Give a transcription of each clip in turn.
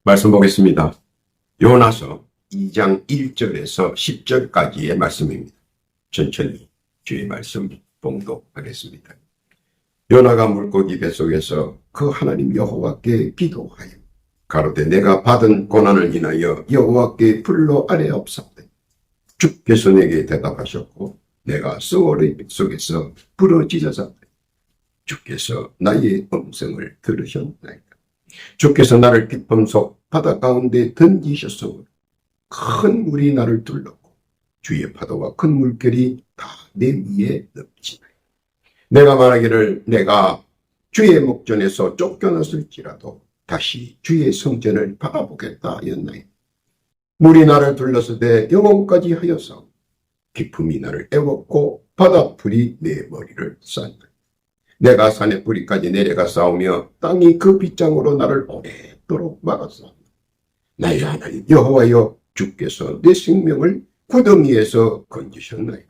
말씀 보겠습니다. 요나서 2장 1절에서 10절까지의 말씀입니다. 천천히 주의 말씀 봉독하겠습니다. 요나가 물고기 뱃속에서 그 하나님 여호와께 기도하여 가로되 내가 받은 고난을 인하여 여호와께 불러 아뢰옵사오니 주께서 내게 대답하셨고 내가 스월의 뱃속에서 부러지져서 주께서 나의 음성을 들으셨나이다. 주께서 나를 깊음 속 바다 가운데 던지셨으므로 큰 물이 나를 둘렀고 주의 파도와 큰 물결이 다 내 위에 넘치나이다. 내가 말하기를 내가 주의 목전에서 쫓겨났을지라도 다시 주의 성전을 바라보겠다 하였나이다. 물이 나를 둘러서되 영혼까지 하여서 깊음이 나를 애웠고 바다풀이 내 머리를 쌌다. 내가 산의 뿌리까지 내려가 싸우며 땅이 그 빗장으로 나를 오랫도록 막았사오니 나의 하나님 여호와여 주께서 내 생명을 구덩이에서 건지셨나이다.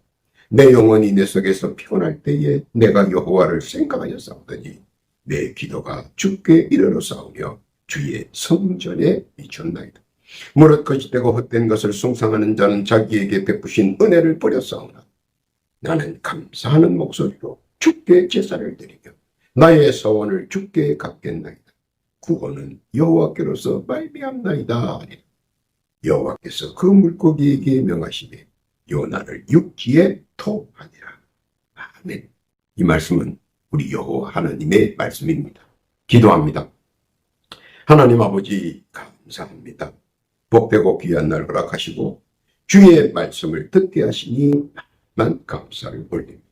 내 영혼이 내 속에서 피곤할 때에 내가 여호와를 생각하여 싸우더니 내 기도가 주께 이르러 싸우며 주의 성전에 미쳤나이다. 무릇 거짓되고 헛된 것을 숭상하는 자는 자기에게 베푸신 은혜를 버렸사오나 나는 감사하는 목소리로 주께 제사를 드리며 나의 서원을 주께 갚겠나이다. 구원은 여호와께로서 말미암나이다. 여호와께서 그 물고기에게 명하시되 요나를 육지에 토하니라. 아멘. 이 말씀은 우리 여호와 하나님의 말씀입니다. 기도합니다. 하나님 아버지 감사합니다. 복되고 귀한 날 허락하시고 주의 말씀을 듣게 하시니 만 감사를 올립니다.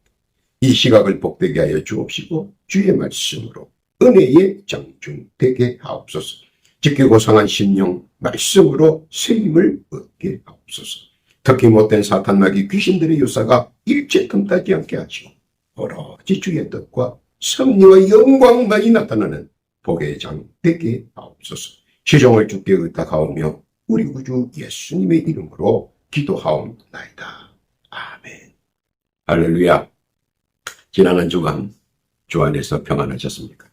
이 시각을 복되게 하여 주옵시고 주의 말씀으로 은혜의 장중 되게 하옵소서. 지키고 상한 심령 말씀으로 세임을 얻게 하옵소서. 특히 못된 사탄마귀 귀신들의 유사가 일체 틈타지 않게 하시고 오로지 주의 뜻과 섭리와 영광만이 나타나는 복의 장 되게 하옵소서. 시종을 주께 의탁하오며 우리 구주 예수님의 이름으로 기도하옵나이다. 아멘. 할렐루야. 지난 한 주간 주 안에서 평안하셨습니까?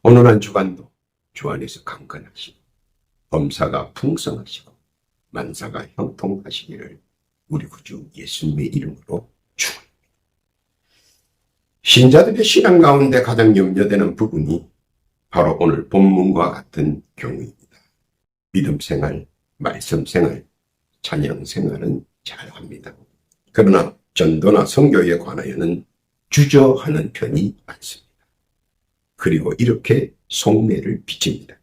오늘 한 주간도 주 안에서 강건하시고 범사가 풍성하시고 만사가 형통하시기를 우리 구주 예수님의 이름으로 축원합니다. 신자들의 신앙 가운데 가장 염려되는 부분이 바로 오늘 본문과 같은 경우입니다. 믿음 생활, 말씀 생활, 찬양 생활은 잘합니다. 그러나 전도나 선교에 관하여는 주저하는 편이 많습니다. 그리고 이렇게 속내를 비칩니다.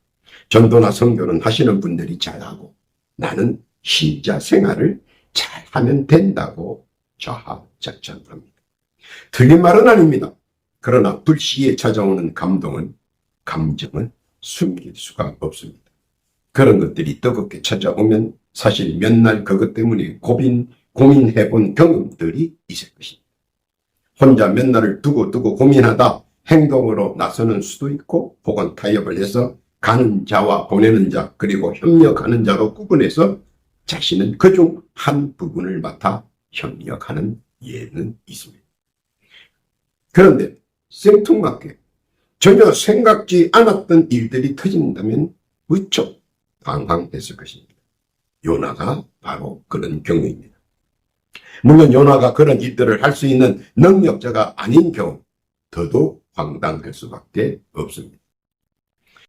전도나 선교는 하시는 분들이 잘하고 나는 신자 생활을 잘하면 된다고 자화자찬합니다. 틀린 말은 아닙니다. 그러나 불시에 찾아오는 감정은 숨길 수가 없습니다. 그런 것들이 뜨겁게 찾아오면 사실 몇 날 그것 때문에 고민해본 경험들이 있을 것입니다. 혼자 몇 날을 두고 고민하다 행동으로 나서는 수도 있고 혹은 타협을 해서 가는 자와 보내는 자 그리고 협력하는 자로 구분해서 자신은 그중 한 부분을 맡아 협력하는 예는 있습니다. 그런데 생뚱맞게 전혀 생각지 않았던 일들이 터진다면 무척 당황했을 것입니다. 요나가 바로 그런 경우입니다. 물론 요나가 그런 일들을 할 수 있는 능력자가 아닌 경우 더더욱 황당할 수밖에 없습니다.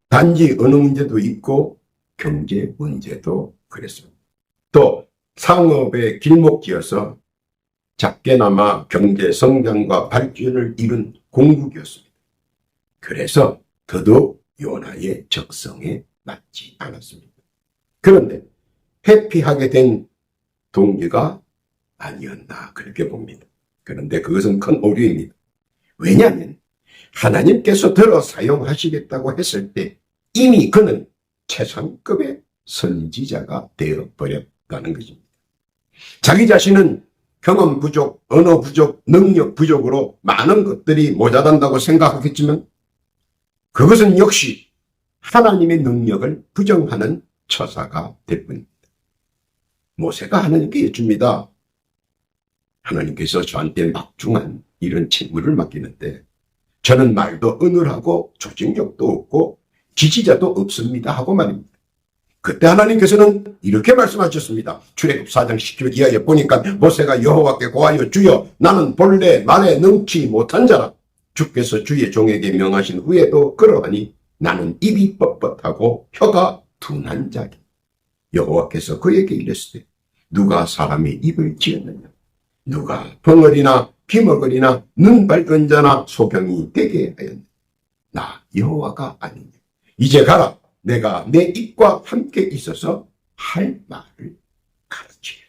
단지 어느 문제도 있고 경제 문제도 그랬습니다. 또 상업에 길목지어서 작게나마 경제 성장과 발전을 이룬 공국이었습니다. 그래서 더더욱 요나의 적성에 맞지 않았습니다. 그런데 회피하게 된 동기가 아니었나 그렇게 봅니다. 그런데 그것은 큰 오류입니다. 왜냐하면 하나님께서 들어 사용하시겠다고 했을 때 이미 그는 최상급의 선지자가 되어버렸다는 것입니다. 자기 자신은 경험 부족, 언어 부족, 능력 부족으로 많은 것들이 모자란다고 생각하겠지만 그것은 역시 하나님의 능력을 부정하는 처사가 될 뿐입니다. 모세가 하나님께 여쭙니다. 하나님께서 저한테 막중한 이런 책무를 맡기는데 저는 말도 어눌하고 조직력도 없고 지지자도 없습니다 하고 말입니다. 그때 하나님께서는 이렇게 말씀하셨습니다. 출애굽 4장 10절 이하에 보니까 모세가 여호와께 고하여 주여 나는 본래 말에 능치 못한 자라. 주께서 주의 종에게 명하신 후에도 그러하니 나는 입이 뻣뻣하고 혀가 둔한 자니. 여호와께서 그에게 이르시되 누가 사람의 입을 지었느냐. 누가 벙어리나 비먹으리나 눈 밝은 자나 소경이 되게 하였느냐. 나 여호와가 아니냐. 이제 가라. 내가 내 입과 함께 있어서 할 말을 가르치라.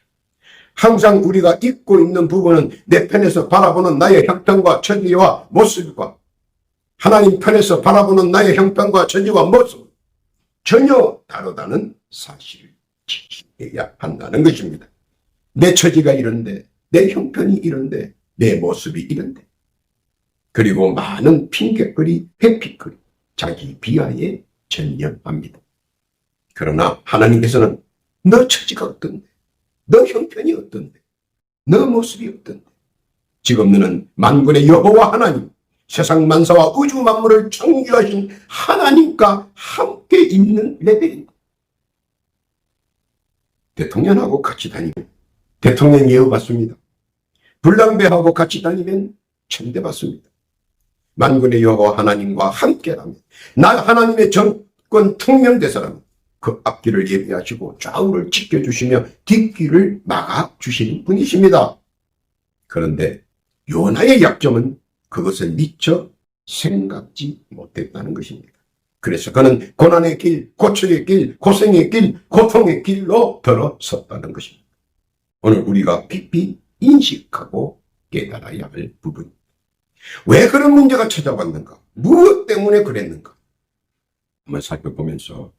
항상 우리가 입고 있는 부분은 내 편에서 바라보는 나의 형편과 처지와 모습과 하나님 편에서 바라보는 나의 형편과 처지와 모습 전혀 다르다는 사실을 지켜야 한다는 것입니다. 내 처지가 이런데, 내 형편이 이런데, 내 모습이 이런데, 그리고 많은 핑계거리, 회피거리, 자기 비하에 전념합니다. 그러나 하나님께서는 너 처지가 어떤데, 너 형편이 어떤데, 너 모습이 어떤데, 지금 너는 만군의 여호와 하나님, 세상 만사와 우주 만물을 창조하신 하나님과 함께 있는 레벨입니다. 대통령하고 같이 다니면 대통령 예우받습니다. 불량배하고 같이 다니면 천대받습니다. 만군의 여호와 하나님과 함께라면, 나 하나님의 정권 특명대사라면 그 앞길을 예비하시고 좌우를 지켜주시며 뒷길을 막아주시는 분이십니다. 그런데 요나의 약점은 그것을 미처 생각지 못했다는 것입니다. 그래서 그는 고난의 길, 고초의 길, 고생의 길, 고통의 길로 들어섰다는 것입니다. 오늘 우리가 깊이 인식하고 깨달아야 할 부분입니다. 왜 그런 문제가 찾아왔는가? 무엇 때문에 그랬는가? 한번 살펴보면서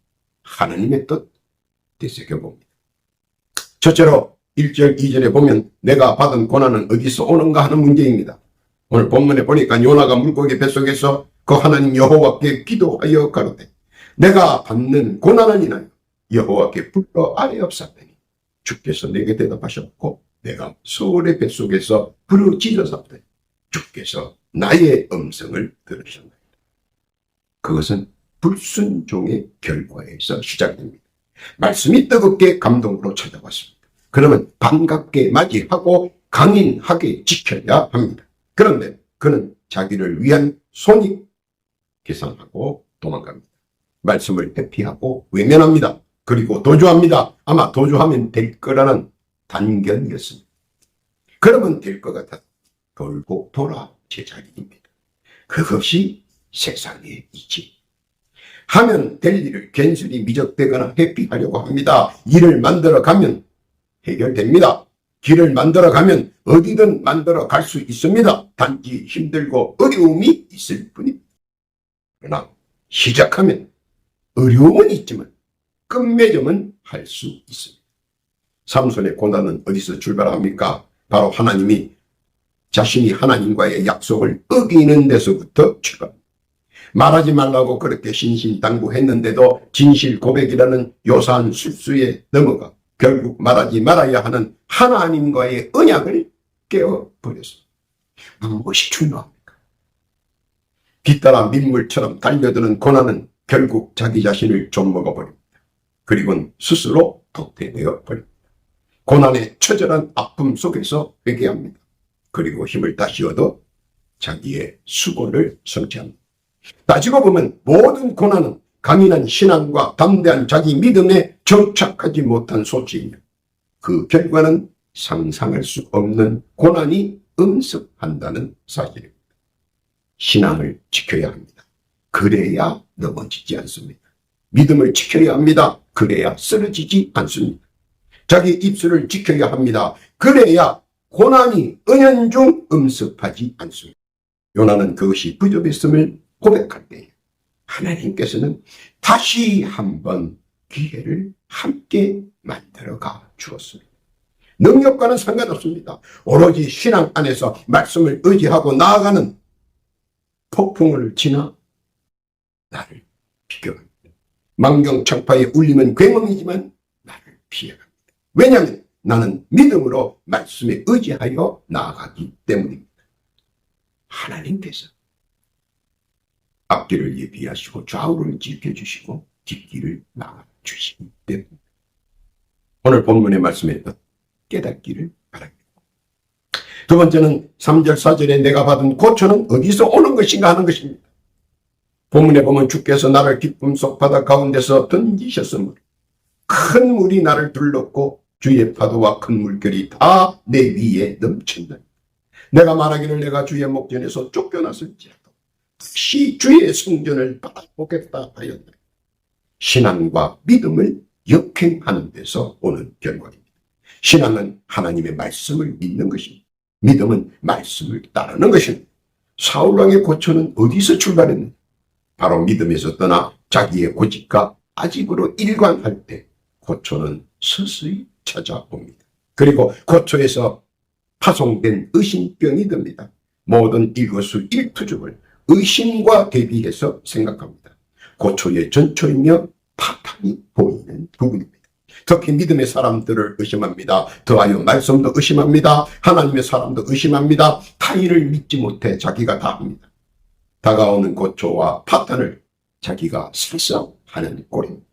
하나님의 뜻 되새겨봅니다. 첫째로 1절, 2절에 보면 내가 받은 고난은 어디서 오는가 하는 문제입니다. 오늘 본문에 보니까 요나가 물고기 뱃속에서 그 하나님 여호와께 기도하여 가로되 내가 받는 고난은 이나요 여호와께 불러 아뢰옵사더니 주께서 내게 대답하셨고 내가 소울의 뱃속에서 부르짖었사더니 주께서 나의 음성을 들으셨나이다. 그것은 불순종의 결과에서 시작됩니다. 말씀이 뜨겁게 감동으로 찾아왔습니다. 그러면 반갑게 맞이하고 강인하게 지켜야 합니다. 그런데 그는 자기를 위한 손익 계산하고 도망갑니다. 말씀을 회피하고 외면합니다. 그리고 도주합니다. 아마 도주하면 될 거라는 단견이었습니다. 그러면 될 것 같아 돌고 돌아 제자리입니다. 그것이 세상의 이치. 하면 될 일을 괜스레 미적대거나 회피하려고 합니다. 일을 만들어 가면 해결됩니다. 길을 만들어 가면 어디든 만들어 갈 수 있습니다. 단지 힘들고 어려움이 있을 뿐입니다. 그러나 시작하면 어려움은 있지만 끝맺음은 할 수 있습니다. 삼손의 고난은 어디서 출발합니까? 바로 하나님이 자신이 하나님과의 약속을 어기는 데서부터 출발합니다. 말하지 말라고 그렇게 신신당부했는데도 진실 고백이라는 요사한 술수에 넘어가 결국 말하지 말아야 하는 하나님과의 언약을 깨어버렸습니다. 무엇이 중요합니까? 뒤따라 민물처럼 달려드는 고난은 결국 자기 자신을 좀먹어버립니다. 그리고는 스스로 도태되어 버립니다. 고난의 처절한 아픔 속에서 회개합니다. 그리고 힘을 다시 얻어 자기의 수고를 성취합니다. 따지고 보면 모든 고난은 강인한 신앙과 담대한 자기 믿음에 정착하지 못한 소치이며 그 결과는 상상할 수 없는 고난이 응습한다는 사실입니다. 신앙을 지켜야 합니다. 그래야 넘어지지 않습니다. 믿음을 지켜야 합니다. 그래야 쓰러지지 않습니다. 자기 입술을 지켜야 합니다. 그래야 고난이 은연중 응습하지 않습니다. 요나는 그것이 부족했음을 고백할 때 하나님께서는 다시 한번 기회를 함께 만들어가 주었습니다. 능력과는 상관없습니다. 오로지 신앙 안에서 말씀을 의지하고 나아가는 폭풍을 지나 나를 비켜갑니다. 만경창파의 울림은 굉음이지만 나를 피해갑니다. 왜냐하면 나는 믿음으로 말씀에 의지하여 나아가기 때문입니다. 하나님께서 앞길을 예비하시고 좌우를 지켜주시고 뒷길을 막아주시기 때문입니다. 오늘 본문의 말씀에 깨닫기를 바랍니다. 두 번째는 3절 4절에 내가 받은 고초는 어디서 오는 것인가 하는 것입니다. 본문에 보면 주께서 나를 기쁨 속 바다 가운데서 던지셨으므로 큰 물이 나를 둘렀고 주의 파도와 큰 물결이 다 내 위에 넘친다. 내가 말하기를 내가 주의 목전에서 쫓겨났을지라도 다시 주의 성전을 바라보겠다 하였다. 신앙과 믿음을 역행하는 데서 오는 결과입니다. 신앙은 하나님의 말씀을 믿는 것입니다. 믿음은 말씀을 따르는 것입니다. 사울왕의 고초는 어디서 출발했는가? 바로 믿음에서 떠나 자기의 고집과 아집으로 일관할 때 고초는 서서히 찾아옵니다. 그리고 고초에서 파송된 의심병이 듭니다. 모든 일거수일투족을 의심과 대비해서 생각합니다. 고초의 전초이며 파탄이 보이는 부분입니다. 특히 믿음의 사람들을 의심합니다. 더하여 말씀도 의심합니다. 하나님의 사람도 의심합니다. 타인을 믿지 못해 자기가 다 합니다. 다가오는 고초와 파탄을 자기가 살상하는 꼴입니다.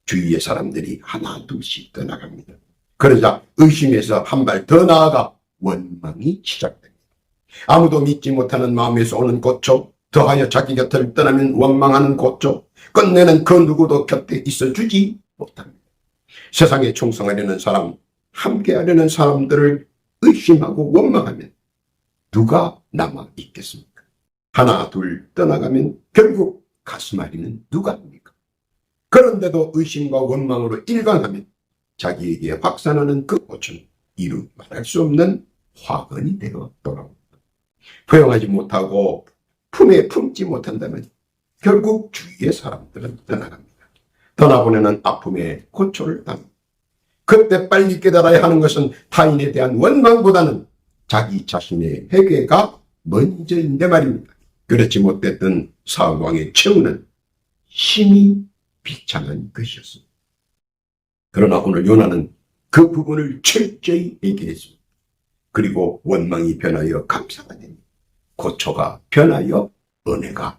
주위의 사람들이 하나 둘씩 떠나갑니다. 그러자 의심에서 한 발 더 나아가 원망이 시작됩니다. 아무도 믿지 못하는 마음에서 오는 고초, 더하여 자기 곁을 떠나면 원망하는 고초, 끝내는 그 누구도 곁에 있어주지 못합니다. 세상에 충성하려는 사람, 함께하려는 사람들을 의심하고 원망하면 누가 남아 있겠습니까? 하나 둘 떠나가면 결국 가슴앓이는 누가 합니까? 그런데도 의심과 원망으로 일관하면 자기에게 확산하는 그 고초는 이루 말할 수 없는 화근이 되어 돌아옵니다. 포용하지 못하고 품에 품지 못한다면 결국 주위의 사람들은 떠나갑니다. 떠나보내는 아픔에 고초를 당합니다. 그때 빨리 깨달아야 하는 것은 타인에 대한 원망보다는 자기 자신의 회개가 먼저인데 말입니다. 그렇지 못했던 사울왕의 최후는 심히 비참한 것이었습니다. 그러나 오늘 요나는 그 부분을 철저히 얘기했습니다. 그리고 원망이 변하여 감사가 됩니다. 고초가 변하여 은혜가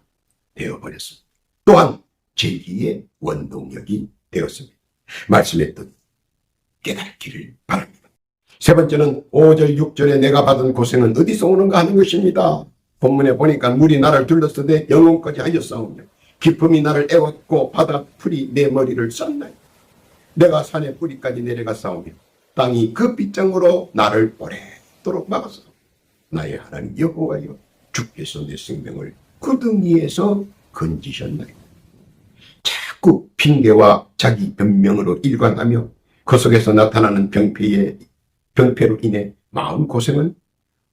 되어버렸습니다. 또한 제기의 원동력이 되었습니다. 말씀했던 깨닫기를 바랍니다. 세 번째는 5절 6절에 내가 받은 고생은 어디서 오는가 하는 것입니다. 본문에 보니까 물이 나를 둘러서되 영혼까지 하였사오며 기품이 나를 애웠고 바다 풀이 내 머리를 쌌나요. 내가 산의 뿌리까지 내려가 싸우며 땅이 그 빗장으로 나를 오래도록 막았어. 나의 하나님 여호와여, 주께서 내 생명을 구덩이에서 건지셨나요. 자꾸 핑계와 자기 변명으로 일관하며 그 속에서 나타나는 병폐로 인해 마음고생은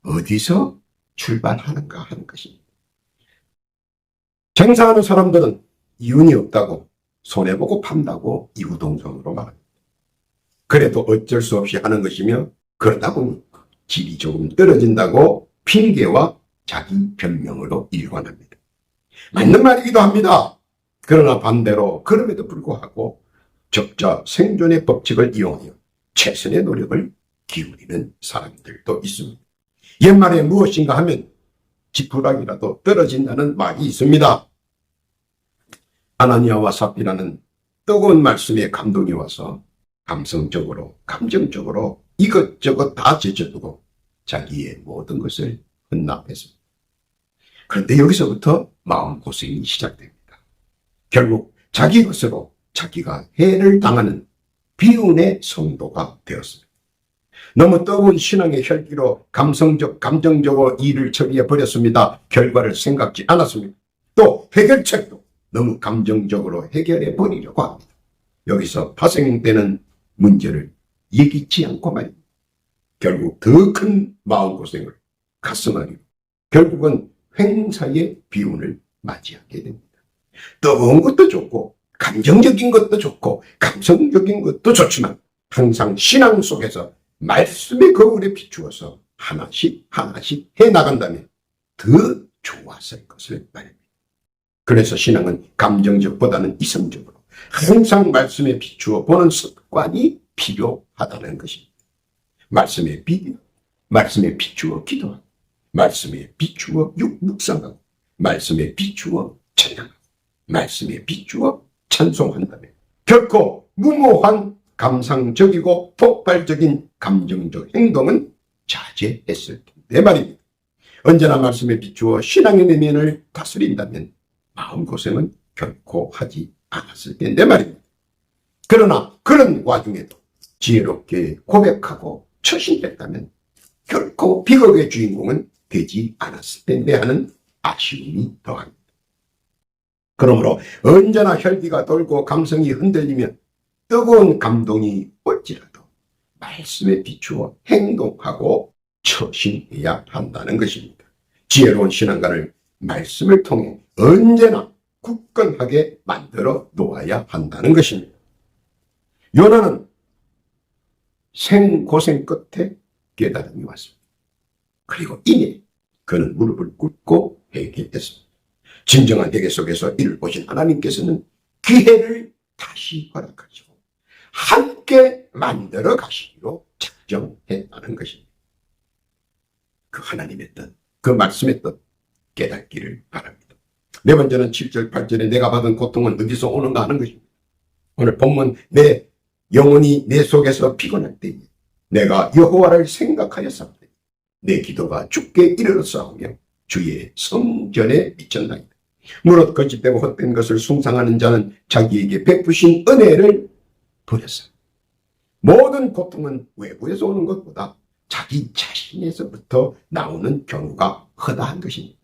어디서 출발하는가 하는 것입니다. 장사하는 사람들은 이윤이 없다고 손해보고 판다고 이구동성으로 말합니다. 그래도 어쩔 수 없이 하는 것이며 그러다 보니 질이 조금 떨어진다고 핑계와 자기 변명으로 일관합니다. 맞는 말이기도 합니다. 그러나 반대로 그럼에도 불구하고 적자 생존의 법칙을 이용하여 최선의 노력을 기울이는 사람들도 있습니다. 옛말에 무엇인가 하면 지푸라기라도 떨어진다는 말이 있습니다. 아나니아와 삽비라는 뜨거운 말씀에 감동이 와서 감성적으로 감정적으로 이것저것 다 제쳐두고 자기의 모든 것을 헌납했습니다. 그런데 여기서부터 마음고생이 시작됩니다. 결국 자기 것으로 자기가 해를 당하는 비운의 성도가 되었습니다. 너무 뜨거운 신앙의 혈기로 감정적으로 일을 처리해 버렸습니다. 결과를 생각지 않았습니다. 또 해결책도 너무 감정적으로 해결해 버리려고 합니다. 여기서 파생되는 문제를 예기치 않고 말입니다. 결국 더 큰 마음고생을 가슴앓이로 결국은 횡사의 비운을 맞이하게 됩니다. 뜨거운 것도 좋고 감정적인 것도 좋고 감성적인 것도 좋지만 항상 신앙 속에서 말씀의 거울에 비추어서 하나씩 해나간다면 더 좋았을 것을 말입니다. 그래서 신앙은 감정적보다는 이성적으로 항상 말씀에 비추어 보는 습관이 필요하다는 것입니다. 말씀에 비추어 기도하고, 말씀에 비추어 묵상하고, 말씀에 비추어 찬양하고, 말씀에 비추어 찬송한다면 결코 무모한 감상적이고 폭발적인 감정적 행동은 자제했을 텐데 말입니다. 언제나 말씀에 비추어 신앙의 내면을 다스린다면 마음고생은 결코 하지 않았을 텐데 말입니다. 그러나 그런 와중에도 지혜롭게 고백하고 처신했다면 결코 비극의 주인공은 되지 않았을 텐데 하는 아쉬움이 더합니다. 그러므로 언제나 혈기가 돌고 감성이 흔들리면 뜨거운 감동이 올지라도 말씀에 비추어 행동하고 처신해야 한다는 것입니다. 지혜로운 신앙가를 말씀을 통해 언제나 굳건하게 만들어 놓아야 한다는 것입니다. 요나는 생고생 끝에 깨달음이 왔습니다. 그리고 이내 그는 무릎을 꿇고 회개했습니다. 진정한 회개 속에서 이를 보신 하나님께서는 기회를 다시 허락하시고 함께 만들어 가시기로 작정했다는 것입니다. 그 하나님의 뜻, 그 말씀의 뜻 깨닫기를 바랍니다. 네 번째는 7절 8절에 내가 받은 고통은 어디서 오는가 하는 것입니다. 오늘 본문 내 영혼이 내 속에서 피곤할 때에 내가 여호와를 생각하였사오니 내 기도가 주께 이르렀사오며 주의 성전에 미쳤나이다. 무릇 거짓되고 헛된 것을 숭상하는 자는 자기에게 베푸신 은혜를 버렸어요. 모든 고통은 외부에서 오는 것보다 자기 자신에서부터 나오는 경우가 허다한 것입니다.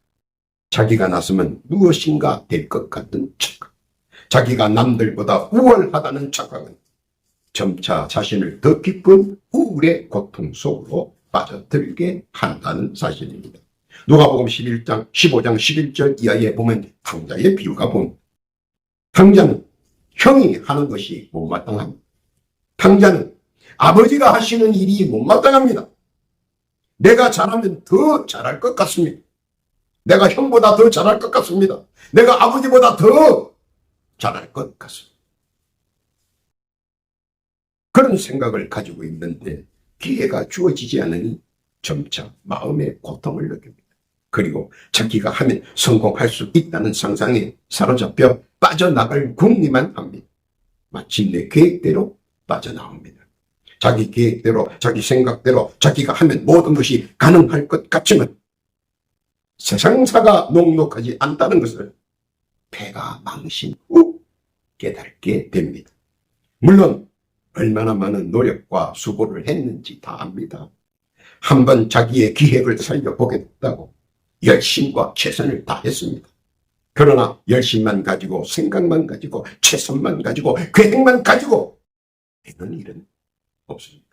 자기가 나서면 무엇인가 될 것 같은 착각, 자기가 남들보다 우월하다는 착각은 점차 자신을 더 깊은 우울의 고통 속으로 빠져들게 한다는 사실입니다. 누가복음 15장 11절 이하에 보면 탕자의 비유가 봅니다. 탕자는 형이 하는 것이 못마땅합니다. 탕자는 아버지가 하시는 일이 못마땅합니다. 내가 잘하면 더 잘할 것 같습니다. 내가 형보다 더 잘할 것 같습니다. 내가 아버지보다 더 잘할 것 같습니다. 그런 생각을 가지고 있는데 기회가 주어지지 않으니 점차 마음의 고통을 느낍니다. 그리고 자기가 하면 성공할 수 있다는 상상에 사로잡혀 빠져나갈 궁리만 합니다. 마침내 계획대로 빠져나옵니다. 자기 계획대로, 자기 생각대로 자기가 하면 모든 것이 가능할 것 같지만 세상사가 녹록하지 않다는 것을 패가 망신 후 깨닫게 됩니다. 물론 얼마나 많은 노력과 수고를 했는지 다 압니다. 한번 자기의 기획을 살려보겠다고 열심과 최선을 다했습니다. 그러나 열심만 가지고 생각만 가지고 최선만 가지고 계획만 가지고 되는 일은 없습니다.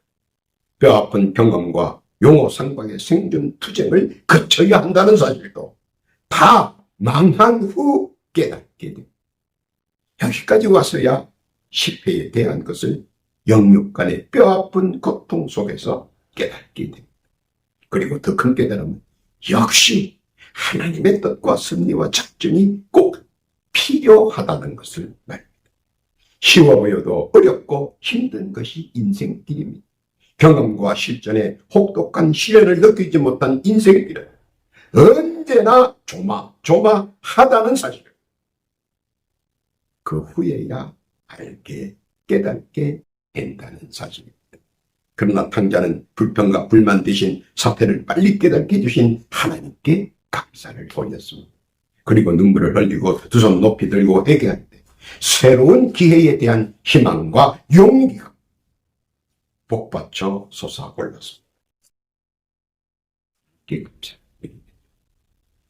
뼈아픈 경험과 용호상방의 생존투쟁을 거쳐야 한다는 사실도 다 망한 후 깨닫게 됩니다. 여기까지 와서야 실패에 대한 것을 영육간의 뼈아픈 고통 속에서 깨닫게 됩니다. 그리고 더 큰 깨달음은 역시 하나님의 뜻과 섭리와 작전이 꼭 필요하다는 것을 말합니다. 쉬워 보여도 어렵고 힘든 것이 인생길입니다. 경험과 실전에 혹독한 시련을 느끼지 못한 인생길은 언제나 조마조마하다는 사실을 그 후에야 알게 깨닫게 된다는 사실입니다. 그러나 탕자는 불평과 불만 대신 사태를 빨리 깨닫게 해주신 하나님께 감사를 돌렸습니다. 그리고 눈물을 흘리고 두 손 높이 들고 회개할 때 새로운 기회에 대한 희망과 용기가 복받쳐 솟아올랐습니다.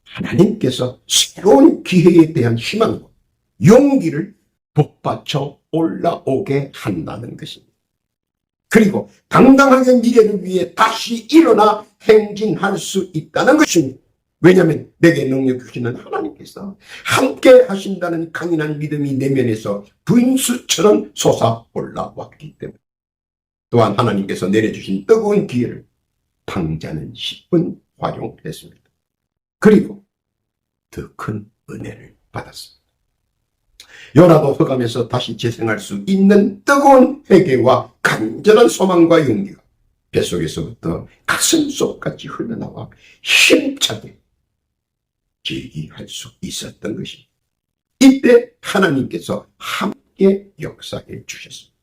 하나님께서 새로운 기회에 대한 희망과 용기를 복받쳐 올라오게 한다는 것입니다. 그리고 당당하게 미래를 위해 다시 일어나 행진할 수 있다는 것입니다. 왜냐하면 내게 능력 주시는 하나님께서 함께 하신다는 강인한 믿음이 내면에서 분수처럼 솟아 올라왔기 때문에 또한 하나님께서 내려주신 뜨거운 기회를 탕자는 10분 활용했습니다. 그리고 더 큰 은혜를 받았습니다. 요나도 흑암에서 다시 재생할 수 있는 뜨거운 회개와 간절한 소망과 용기가 뱃속에서부터 가슴속까지 흘러나와 힘차게 제기할 수 있었던 것입니다. 이때 하나님께서 함께 역사해 주셨습니다.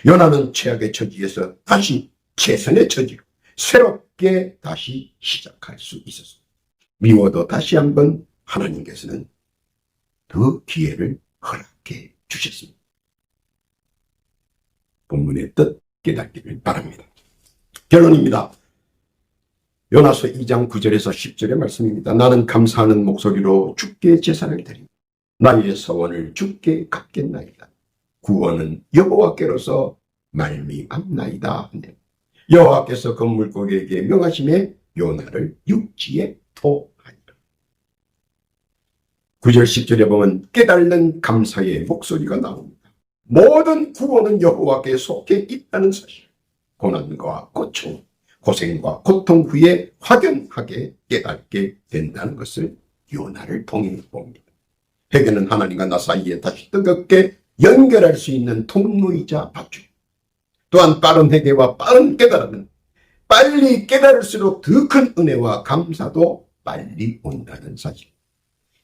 요나는 최악의 처지에서 다시 최선의 처지로 새롭게 다시 시작할 수 있었습니다. 미워도 다시 한번 하나님께서는 더 기회를 허락해 주셨습니다. 본문의 뜻 깨닫기를 바랍니다. 결론입니다. 요나서 2장 9절에서 10절의 말씀입니다. 나는 감사하는 목소리로 주께 제사를 드립니다. 나의 서원을 주께 갚겠나이다. 구원은 여호와께로서 말미암나이다. 여호와께서 그 물고기에게 명하심에 요나를 육지에 토하니라. 9절 10절에 보면 깨달는 감사의 목소리가 나옵니다. 모든 구원은 여호와께 속해 있다는 사실, 고난과 고충, 고생과 고통 후에 확연하게 깨닫게 된다는 것을 요나를 통해 봅니다. 회개는 하나님과 나 사이에 다시 뜨겁게 연결할 수 있는 통로이자 밧줄. 또한 빠른 회개와 빠른 깨달음은 빨리 깨달을수록 더 큰 은혜와 감사도 빨리 온다는 사실.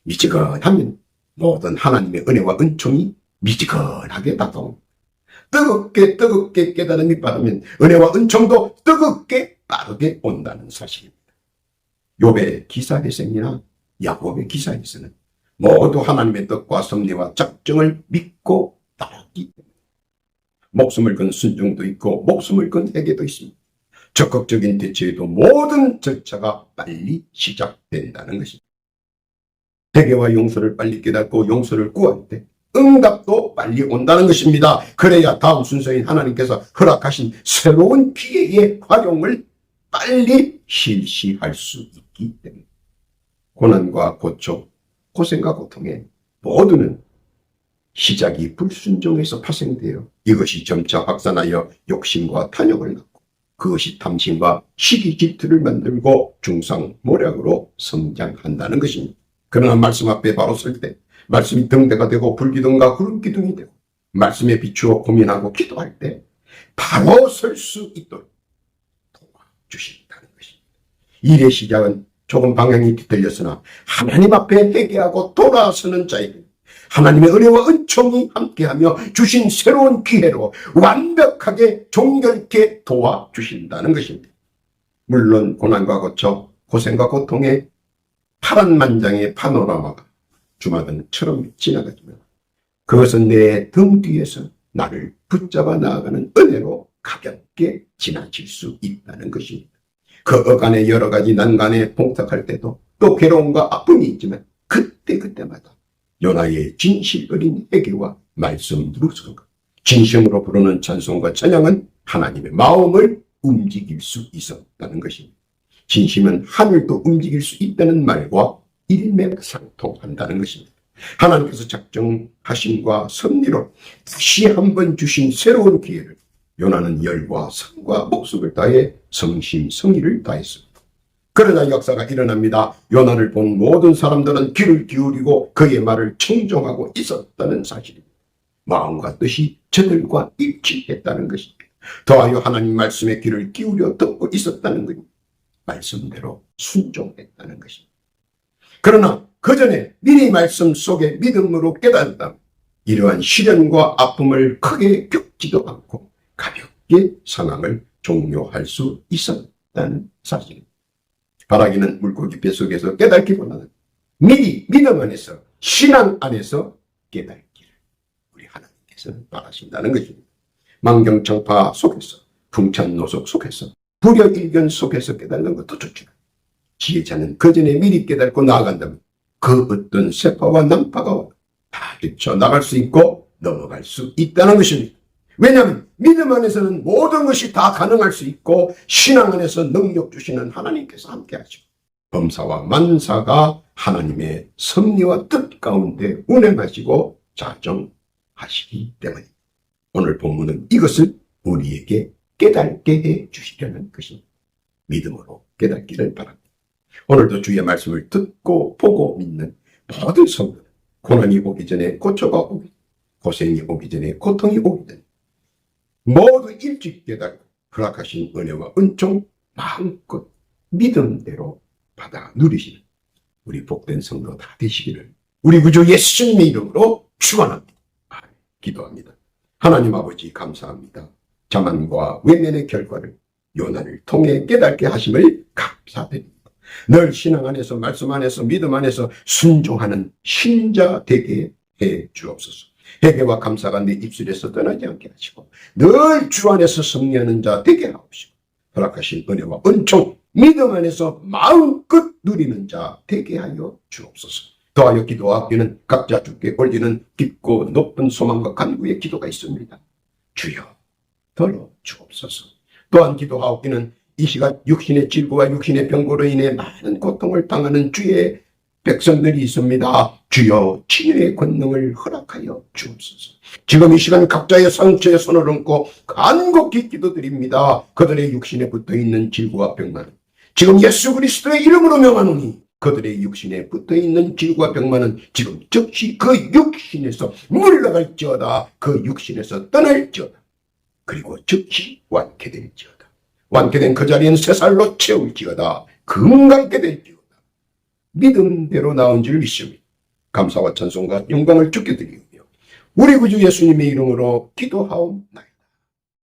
미지근하면 모든 하나님의 은혜와 은총이 미지근하게 다가옵니다. 뜨겁게 깨달음이 빠르면 은혜와 은총도 뜨겁게 빠르게 온다는 사실입니다. 욥의 기사회생이나 야곱의 기사에서는 모두 하나님의 뜻과 섭리와 작정을 믿고 따랐기 때문에 목숨을 건 순종도 있고 목숨을 건 회개도 있습니다. 적극적인 대처에도 모든 절차가 빨리 시작된다는 것입니다. 회개와 용서를 빨리 깨닫고 용서를 구할 때 응답도 빨리 온다는 것입니다. 그래야 다음 순서인 하나님께서 허락하신 새로운 기회의 활용을 빨리 실시할 수 있기 때문에 고난과 고초, 고생과 고통의 모두는 시작이 불순종에서 파생되어 이것이 점차 확산하여 욕심과 탐욕을 낳고 그것이 탐심과 시기 질투를 만들고 중상모략으로 성장한다는 것입니다. 그러나 말씀 앞에 바로 설 때 말씀이 등대가 되고 불기둥과 구름기둥이 되고 말씀에 비추어 고민하고 기도할 때 바로 설 수 있도록 도와주신다는 것입니다. 일의 시작은 조금 방향이 뒤틀렸으나 하나님 앞에 회개하고 돌아서는 자에게 하나님의 은혜와 은총이 함께하며 주신 새로운 기회로 완벽하게 종결케 도와주신다는 것입니다. 물론 고난과 고초, 고생과 고통의 파란만장의 파노라마가 주마등처럼 지나가지만 그것은 내 등 뒤에서 나를 붙잡아 나아가는 은혜로 가볍게 지나칠 수 있다는 것입니다. 그 어간에 여러 가지 난간에 봉착할 때도 또 괴로움과 아픔이 있지만 그때마다 요나의 진실 어린 회개와 말씀 묵상과 진심으로 부르는 찬송과 찬양은 하나님의 마음을 움직일 수 있었다는 것입니다. 진심은 하늘도 움직일 수 있다는 말과 일맥상통한다는 것입니다. 하나님께서 작정하심과 섭리로 다시 한번 주신 새로운 기회를 요나는 열과 성과 목숨을 다해 성심성의를 다했습니다. 그러나 역사가 일어납니다. 요나를 본 모든 사람들은 귀를 기울이고 그의 말을 청종하고 있었다는 사실입니다. 마음과 뜻이 저들과 일치했다는 것입니다. 더하여 하나님 말씀에 귀를 기울여 듣고 있었다는 것입니다. 말씀대로 순종했다는 것입니다. 그러나 그 전에 미리 말씀 속에 믿음으로 깨달았다. 이러한 시련과 아픔을 크게 겪지도 않고 가볍게 상황을 종료할 수 있었다는 사실입니다. 바라기는 물고기 뱃속에서 깨닫기보다는 미리 믿음 안에서 신앙 안에서 깨닫기를 우리 하나님께서는 바라신다는 것입니다. 만경창파 속에서 풍찬노속 속에서 불여일견 속에서 깨닫는 것도 좋지만 지혜자는 그 전에 미리 깨닫고 나아간다면 그 어떤 세파와 난파가 다 뛰쳐나갈 수 있고 넘어갈 수 있다는 것입니다. 왜냐하면 믿음 안에서는 모든 것이 다 가능할 수 있고 신앙 안에서 능력 주시는 하나님께서 함께하시고 범사와 만사가 하나님의 섭리와 뜻 가운데 운행하시고 자정하시기 때문입니다. 오늘 본문은 이것을 우리에게 깨닫게 해 주시려는 것입니다. 믿음으로 깨닫기를 바랍니다. 오늘도 주의 말씀을 듣고 보고 믿는 모든 성도는 고난이 오기 전에 고초가 오기, 고생이 오기 전에 고통이 오기 전에 모두 일찍 깨닫고 허락하신 은혜와 은총 마음껏 믿음대로 받아 누리시는 우리 복된 성도 다 되시기를 우리 구주 예수님의 이름으로 축원합니다. 기도합니다. 하나님 아버지 감사합니다. 자만과 외면의 결과를 요나를 통해 깨닫게 하심을 감사드립니다. 늘 신앙 안에서 말씀 안에서 믿음 안에서 순종하는 신자 되게 해 주옵소서. 회개와 감사가 내 입술에서 떠나지 않게 하시고 늘 주 안에서 승리하는 자 되게 하옵시고 허락하신 은혜와 은총 믿음 안에서 마음껏 누리는 자 되게 하여 주옵소서. 더하여 기도하기는 각자 주께 올리는 깊고 높은 소망과 간구의 기도가 있습니다. 주여 들어 주옵소서. 또한 기도하옵기는 이 시간 육신의 질고와 육신의 병고로 인해 많은 고통을 당하는 주의 백성들이 있습니다. 주여 치유의 권능을 허락하여 주옵소서. 지금 이 시간 각자의 상처에 손을 얹고 간곡히 기도드립니다. 그들의 육신에 붙어있는 질고와 병만 지금 예수 그리스도의 이름으로 명하노니 그들의 육신에 붙어있는 질고와 병만은 지금 즉시 그 육신에서 물러갈지어다. 그 육신에서 떠날지어다. 그리고 즉시 완쾌될지어다. 완쾌된 그 자리는 새살로 채울지어다. 금강게 될지어다. 믿음대로 나온 줄 믿습니다. 감사와 찬송과 영광을 주께 드리며 우리 구주 예수님의 이름으로 기도하옵나이다.